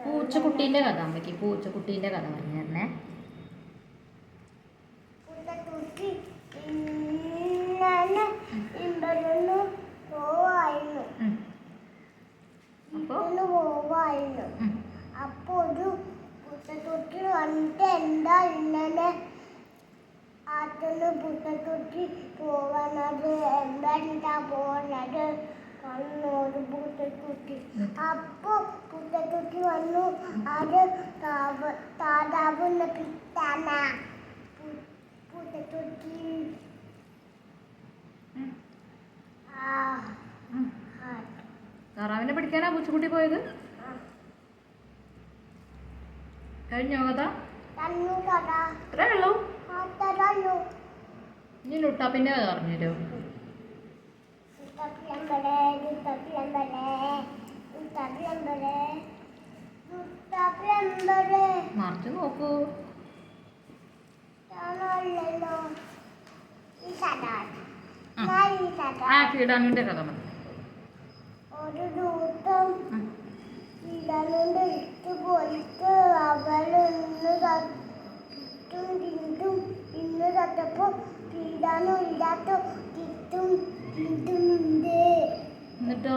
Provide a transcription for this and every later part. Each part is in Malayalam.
പൂച്ചക്കുട്ടീൻ്റെ കഥ അമ്മയ്ക്ക് പൂച്ചക്കുട്ടീൻ്റെ കഥ പറഞ്ഞു തരണേ. അപ്പൊ ഒരു പൂച്ചക്കുട്ടി വന്നിട്ട് എന്താ ഇങ്ങനെ ആറ്റന്ന് പൂച്ചക്കുട്ടി പോവാനത് എന്താ പോകുന്നത് ഒരു പൂച്ചക്കുട്ടി. അപ്പൊ പൂച്ചക്കുട്ടി വന്നു അത് താതാവുന്ന പിത്താന പൂച്ചക്കുട്ടി താറാവിനെ പിടിക്കാനാ പൂച്ചക്കുട്ടി പോയത്? കഴിഞ്ഞോ കഥ? ഇത്രേ ഉള്ളൂ. ഇനി ലുട്ടാപ്പിന്റെ കഥ പറഞ്ഞുതരോ? മറിച്ച് നോക്കൂ. കീടാനുവിന്റെ കഥ മതി. ഒരു ദൂതം കീടാനുണ്ട് ഇട്ട് പോയിട്ട് അവളൊന്ന് തിന്നും ഇന്ന് തട്ടപ്പോ കീടാനും ഇല്ലാത്ത കിട്ടും തിന്നുണ്ട്. എന്നിട്ടോ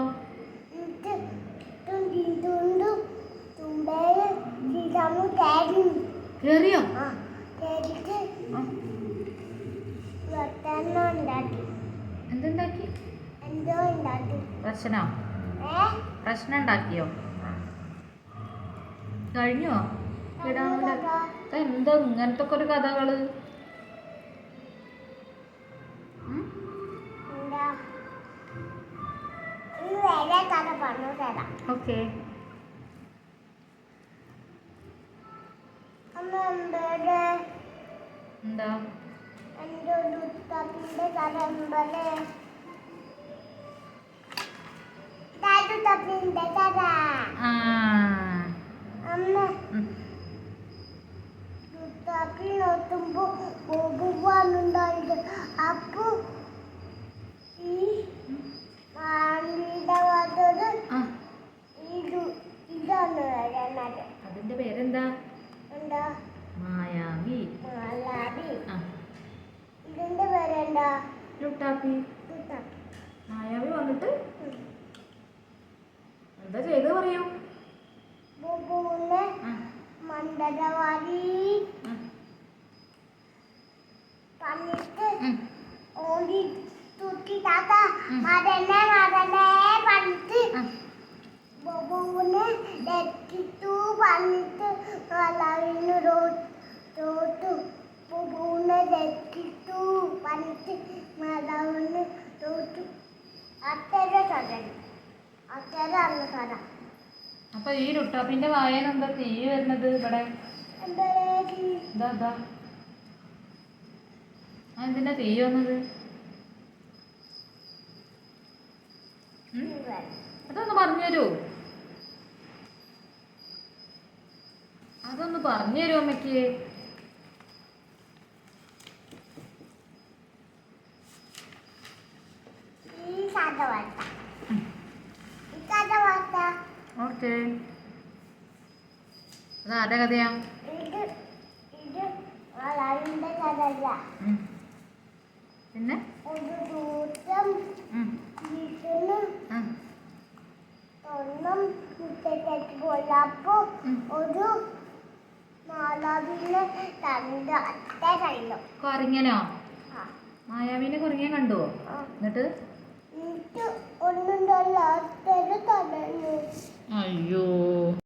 തുമ്പേര് കീടാനും കേറിയോ? കേറിട്ട് ഉണ്ടാക്കി. എന്തുണ്ടാക്കി? എന്തോ ഉണ്ടാക്കി. പ്രശ്നം ഉണ്ടാക്കിയോ? കഴിഞ്ഞോ? എന്തോ ഇങ്ങനത്തെ ഒക്കെ ഒരു കഥകള്. ഓക്കെ. എന്താ നോക്കുമ്പോ പോകുവാനുണ്ടായത്. അപ്പൊ ഈ മാനീടവാദത് ഇതാണ് വരുന്നത്. അതിന്റെ പേരെന്താ? എന്താ? മായാവി. ഇതിന്റെ പേരെന്താ? ലുട്ടാപ്പി. മായാവി വന്നിട്ട് എന്താ ചെയ്ത് പറയൂ? മണ്ടരവാദി പണിട്ട് ഓടി തൂക്കി താത്ത മതന്നെ പണിട്ട് ബൊബുവിനെ രക്ഷിച്ചു പണിട്ട് കളവിന് തോട്ടു ബൊബുവിനെ രക്ഷിച്ചു പണിട്ട് മതവിന് തോട്ടു. അത്തരം കഥ. അപ്പൊ ഈ ലുട്ടാപ്പിന്റെ വായന എന്താ തീ വരുന്നത് ഇവിടെ? എന്തിനാ തീ വന്നത്? അതൊന്ന് പറഞ്ഞു തരൂ. അതൊന്ന് പറഞ്ഞു തരുമോ അമ്മയ്ക്ക്? ഓക്കെ. അതാരുടെ കഥയാ? പിന്നെ കൊരങ്ങനോ? മായാവിനെ കൊരങ്ങൻ കണ്ടുവോ? എന്നിട്ട്